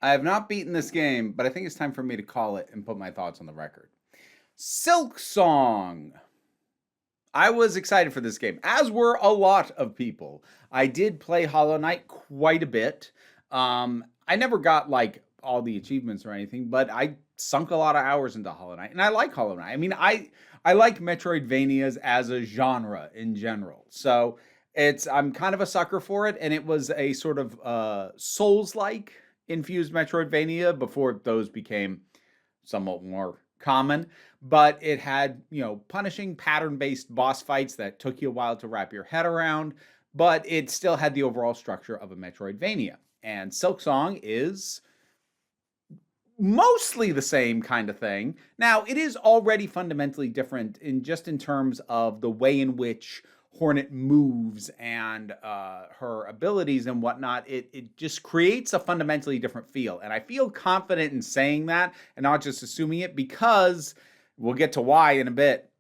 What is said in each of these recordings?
I have not beaten this game, but I think it's time for me to call it and put my thoughts on the record. Silksong. I was excited for this game, as were a lot of people. I did play Hollow Knight quite a bit. I never got like all the achievements or anything, but I sunk a lot of hours into Hollow Knight, and I like Hollow Knight. I mean, I like Metroidvanias as a genre in general, so I'm kind of a sucker for it, and it was a sort of Souls-like infused Metroidvania before those became somewhat more common. But it had, punishing pattern-based boss fights that took you a while to wrap your head around, but it still had the overall structure of a Metroidvania. And Silksong is mostly the same kind of thing. Now, it is already fundamentally different in terms of the way in which Hornet moves and her abilities and whatnot. It just creates a fundamentally different feel. And I feel confident in saying that and not just assuming it, because we'll get to why in a bit.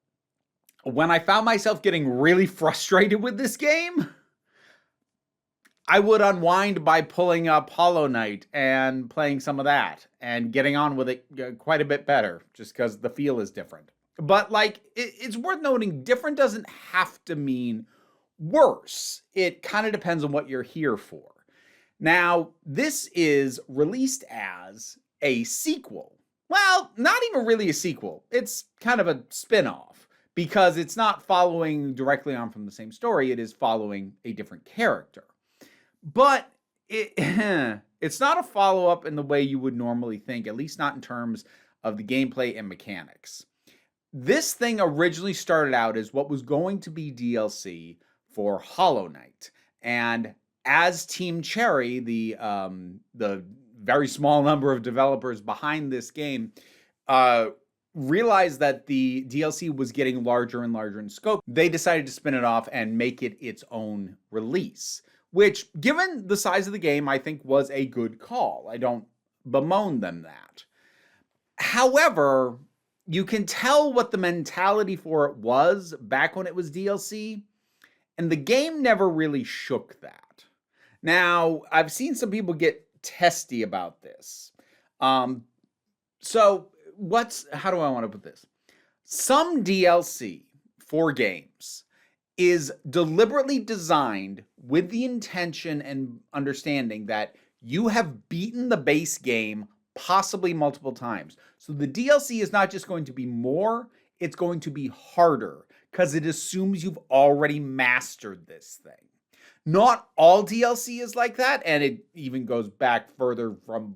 When I found myself getting really frustrated with this game, I would unwind by pulling up Hollow Knight and playing some of that and getting on with it quite a bit better, just because the feel is different. But it's worth noting, different doesn't have to mean worse. It kind of depends on what you're here for. Now, this is released as a sequel. Well, not even really a sequel. It's kind of a spin-off, because it's not following directly on from the same story. It is following a different character. But it's not a follow-up in the way you would normally think, at least not in terms of the gameplay and mechanics. This thing originally started out as what was going to be DLC for Hollow Knight. And as Team Cherry, the very small number of developers behind this game, realized that the DLC was getting larger and larger in scope, they decided to spin it off and make it its own release, which, given the size of the game, I think was a good call. I don't bemoan them that. However, you can tell what the mentality for it was back when it was DLC, and the game never really shook that. Now, I've seen some people get testy about this. So how do I want to put this? Some DLC for games is deliberately designed with the intention and understanding that you have beaten the base game possibly multiple times. So the DLC is not just going to be more, it's going to be harder, because it assumes you've already mastered this thing. Not all DLC is like that, and it even goes back further from,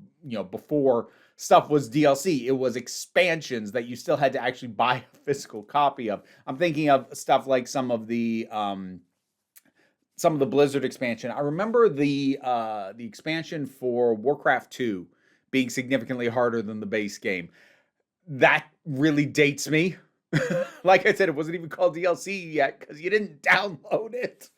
before stuff was DLC. It was expansions that you still had to actually buy a physical copy of. I'm thinking of stuff like some of the Blizzard expansion. I remember the expansion for Warcraft 2 being significantly harder than the base game. That really dates me. Like I said, it wasn't even called DLC yet because you didn't download it.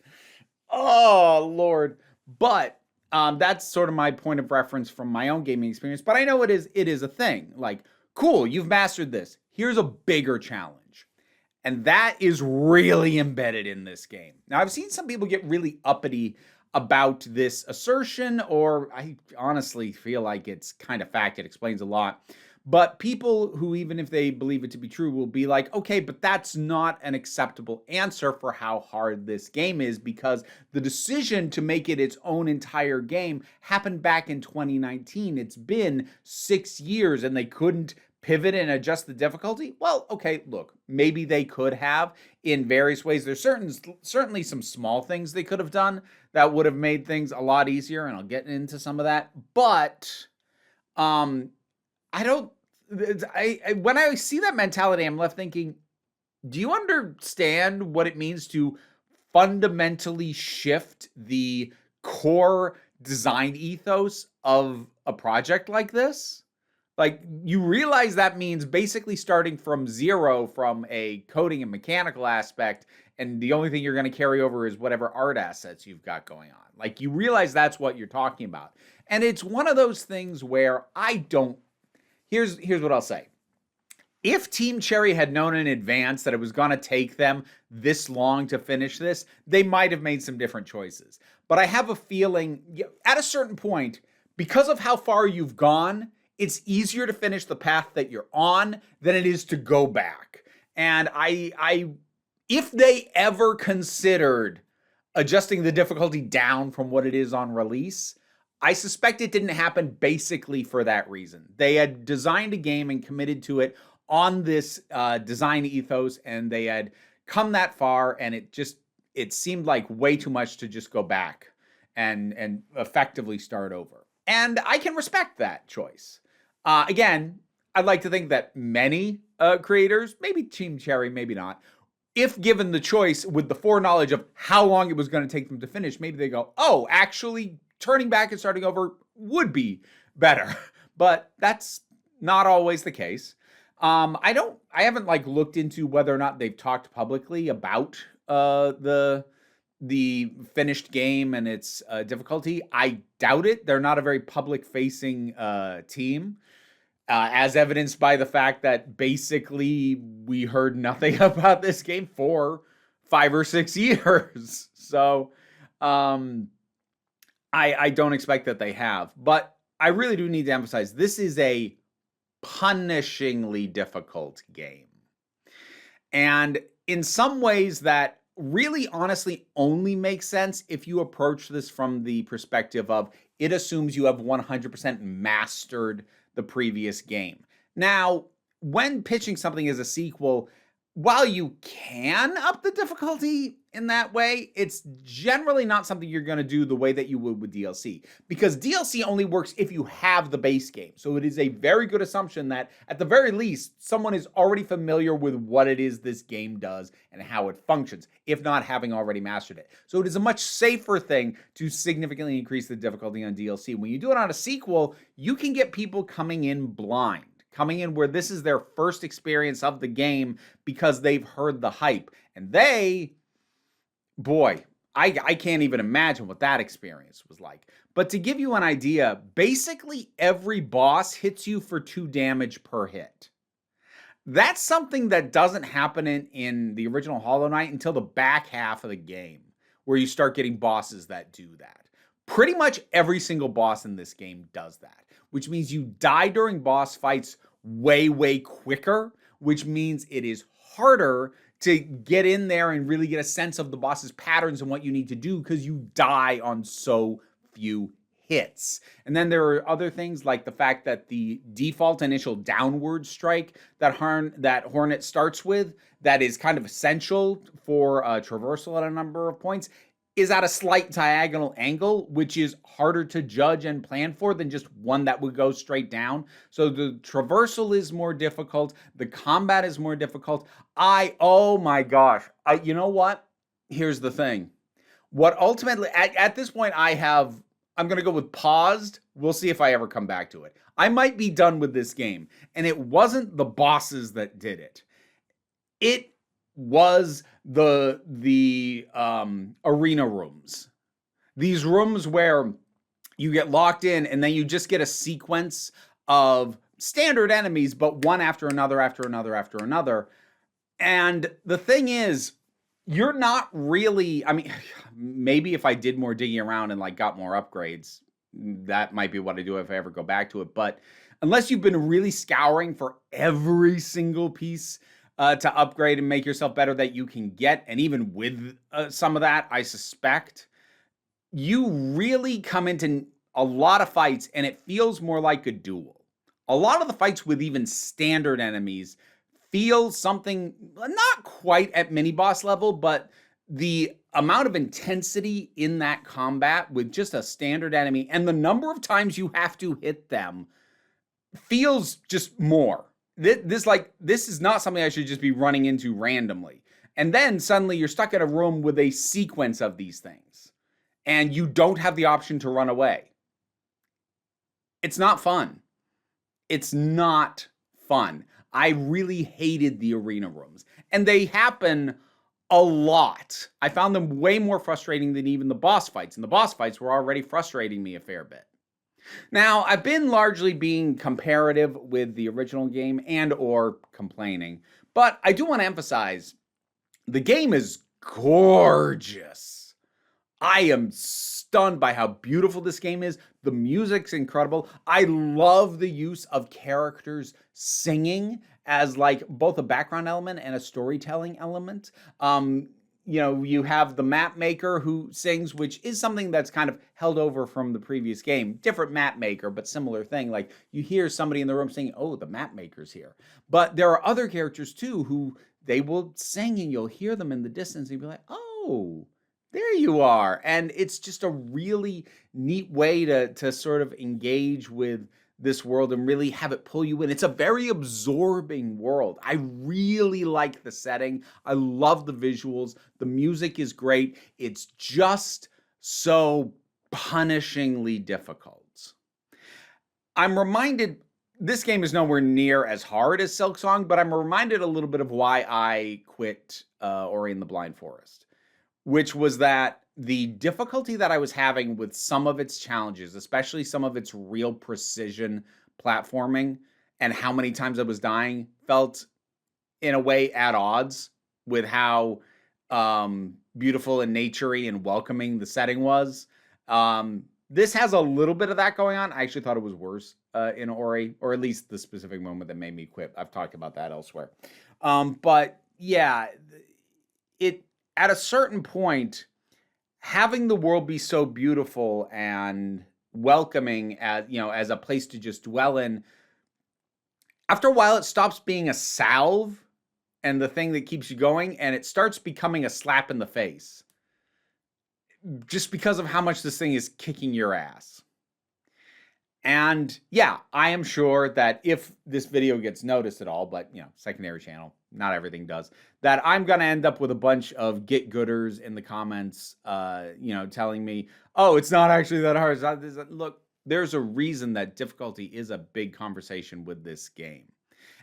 Oh, Lord. But that's sort of my point of reference from my own gaming experience. But I know it is a thing. Like, cool, you've mastered this. Here's a bigger challenge. And that is really embedded in this game. Now, I've seen some people get really uppity about this assertion, or I honestly feel like it's kind of fact. It explains a lot. But people who, even if they believe it to be true, will be like, okay, but that's not an acceptable answer for how hard this game is, because the decision to make it its own entire game happened back in 2019. It's been 6 years and they couldn't pivot and adjust the difficulty. Well, okay, look, maybe they could have in various ways. There's certainly some small things they could have done that would have made things a lot easier, and I'll get into some of that. But when I see that mentality, I'm left thinking, do you understand what it means to fundamentally shift the core design ethos of a project like this? Like, you realize that means basically starting from zero from a coding and mechanical aspect, and the only thing you're going to carry over is whatever art assets you've got going on. Like, you realize that's what you're talking about. And it's one of those things where here's what I'll say. If Team Cherry had known in advance that it was going to take them this long to finish this, they might have made some different choices. But I have a feeling at a certain point, because of how far you've gone, it's easier to finish the path that you're on than it is to go back. And if they ever considered adjusting the difficulty down from what it is on release, I suspect it didn't happen basically for that reason. They had designed a game and committed to it on this design ethos, and they had come that far, and it seemed like way too much to just go back and effectively start over. And I can respect that choice. Again, I'd like to think that many creators, maybe Team Cherry, maybe not, if given the choice with the foreknowledge of how long it was going to take them to finish, maybe they go, oh, actually turning back and starting over would be better. But that's not always the case. I haven't like looked into whether or not they've talked publicly about the finished game and its difficulty. I doubt it. They're not a very public-facing team, as evidenced by the fact that basically we heard nothing about this game for 5 or 6 years. So I don't expect that they have. But I really do need to emphasize, this is a punishingly difficult game. And in some ways that really honestly only makes sense if you approach this from the perspective of it assumes you have 100% mastered the previous game. Now, when pitching something as a sequel, while you can up the difficulty in that way, it's generally not something you're going to do the way that you would with DLC, because DLC only works if you have the base game. So it is a very good assumption that at the very least, someone is already familiar with what it is this game does and how it functions, if not having already mastered it. So it is a much safer thing to significantly increase the difficulty on DLC. When you do it on a sequel, you can get people coming in blind, coming in where this is their first experience of the game because they've heard the hype. And boy, I can't even imagine what that experience was like. But to give you an idea, basically every boss hits you for 2 damage per hit. That's something that doesn't happen in the original Hollow Knight until the back half of the game, where you start getting bosses that do that. Pretty much every single boss in this game does that, which means you die during boss fights way, way quicker, which means it is harder to get in there and really get a sense of the boss's patterns and what you need to do because you die on so few hits. And then there are other things like the fact that the default initial downward strike that Hornet starts with, that is kind of essential for traversal at a number of points, is at a slight diagonal angle, which is harder to judge and plan for than just one that would go straight down. So the traversal is more difficult. The combat is more difficult. Oh my gosh. You know what? Here's the thing. What ultimately, at this point I'm going to go with paused. We'll see if I ever come back to it. I might be done with this game. And it wasn't the bosses that did it. It was the arena rooms. These rooms where you get locked in and then you just get a sequence of standard enemies, but one after another, after another, after another. And the thing is, you're not really, I mean, maybe if I did more digging around and like got more upgrades, that might be what I do if I ever go back to it. But unless you've been really scouring for every single piece to upgrade and make yourself better that you can get, and even with some of that, I suspect, you really come into a lot of fights and it feels more like a duel. A lot of the fights with even standard enemies feel something, not quite at mini-boss level, but the amount of intensity in that combat with just a standard enemy and the number of times you have to hit them feels just more. This is not something I should just be running into randomly. And then suddenly you're stuck in a room with a sequence of these things. And you don't have the option to run away. It's not fun. It's not fun. I really hated the arena rooms. And they happen a lot. I found them way more frustrating than even the boss fights. And the boss fights were already frustrating me a fair bit. Now, I've been largely being comparative with the original game and or complaining, but I do want to emphasize the game is gorgeous. I am stunned by how beautiful this game is, The music's incredible. I love the use of characters singing as like both a background element and a storytelling element. You have the map maker who sings, which is something that's kind of held over from the previous game. Different map maker, but similar thing. Like you hear somebody in the room saying, "Oh, the map maker's here." But there are other characters too who they will sing, and you'll hear them in the distance, and you'll be like, "Oh, there you are." And it's just a really neat way to sort of engage with this world and really have it pull you in. It's a very absorbing world. I really like the setting. I love the visuals. The music is great. It's just so punishingly difficult. I'm reminded this game is nowhere near as hard as Silksong, but I'm reminded a little bit of why I quit Ori and the Blind Forest, which was that the difficulty that I was having with some of its challenges, especially some of its real precision platforming and how many times I was dying, felt in a way at odds with how beautiful and naturey and welcoming the setting was. This has a little bit of that going on. I actually thought it was worse in Ori, or at least the specific moment that made me quit. I've talked about that elsewhere. But yeah, at a certain point, having the world be so beautiful and welcoming as a place to just dwell in, after a while it stops being a salve and the thing that keeps you going, and it starts becoming a slap in the face just because of how much this thing is kicking your ass. And yeah, I am sure that if this video gets noticed at all, but secondary channel, not everything does, that I'm going to end up with a bunch of get-gooders in the comments, telling me, "Oh, it's not actually that hard." Look, there's a reason that difficulty is a big conversation with this game.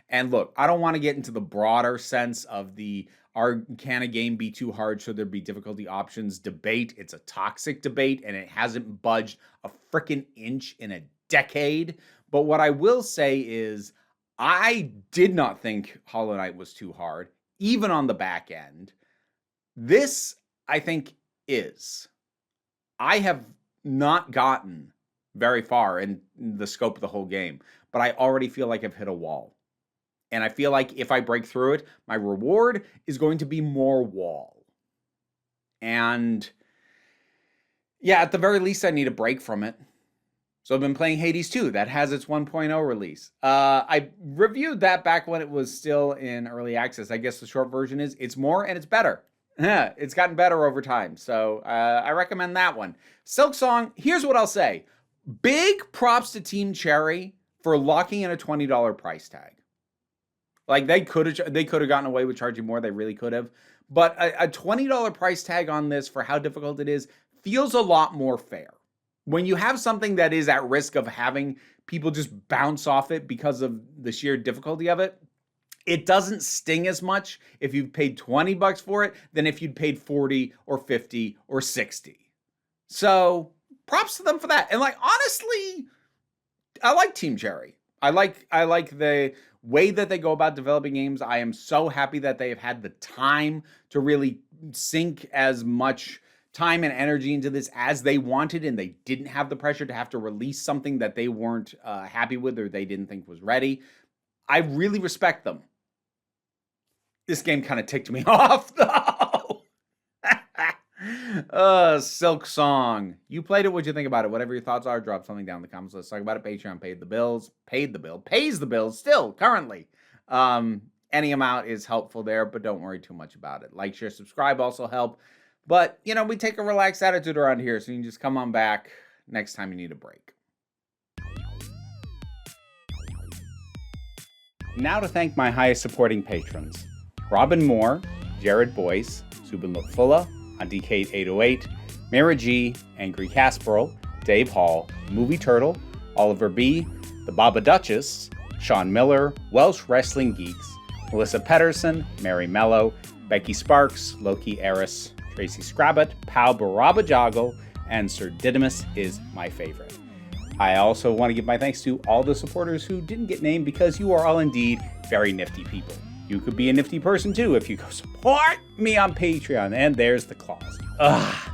And look, I don't want to get into the broader sense of can a game be too hard should there be difficulty options debate. It's a toxic debate, and it hasn't budged a freaking inch in a decade. But what I will say is I did not think Hollow Knight was too hard, even on the back end. This, I think, is. I have not gotten very far in the scope of the whole game, but I already feel like I've hit a wall. And I feel like if I break through it, my reward is going to be more wall. And yeah, at the very least, I need a break from it. So I've been playing Hades 2. That has its 1.0 release. I reviewed that back when it was still in early access. I guess the short version is it's more and it's better. It's gotten better over time. So I recommend that one. Silksong, here's what I'll say. Big props to Team Cherry for locking in a $20 price tag. Like they could have gotten away with charging more. They really could have. But a $20 price tag on this for how difficult it is feels a lot more fair. When you have something that is at risk of having people just bounce off it because of the sheer difficulty of it, it doesn't sting as much if you've paid $20 for it than if you'd paid 40 or 50 or 60. So props to them for that. And honestly, I like Team Cherry. I like the way that they go about developing games. I am so happy that they have had the time to really sink as much time and energy into this as they wanted, and they didn't have the pressure to have to release something that they weren't happy with or they didn't think was ready. I really respect them. This game kind of ticked me off, though. Silksong. You played it. What'd you think about it? Whatever your thoughts are, drop something down in the comments. Let's talk about it. Patreon pays the bills still, currently. Any amount is helpful there, but don't worry too much about it. Like, share, subscribe also help. But, we take a relaxed attitude around here, so you can just come on back next time you need a break. Now to thank my highest supporting patrons. Robin Moore, Jared Boyce, Subin Lutfulla, Andicate 808, Mara G, Angry Casperl, Dave Hall, Movie Turtle, Oliver B, The Baba Duchess, Sean Miller, Welsh Wrestling Geeks, Melissa Pedersen, Mary Mello, Becky Sparks, Loki Eris, Tracy Scrabbit, Pau Baraba Joggle, and Sir Didymus is my favorite. I also want to give my thanks to all the supporters who didn't get named because you are all indeed very nifty people. You could be a nifty person too if you go support me on Patreon, and there's the clause. Ugh.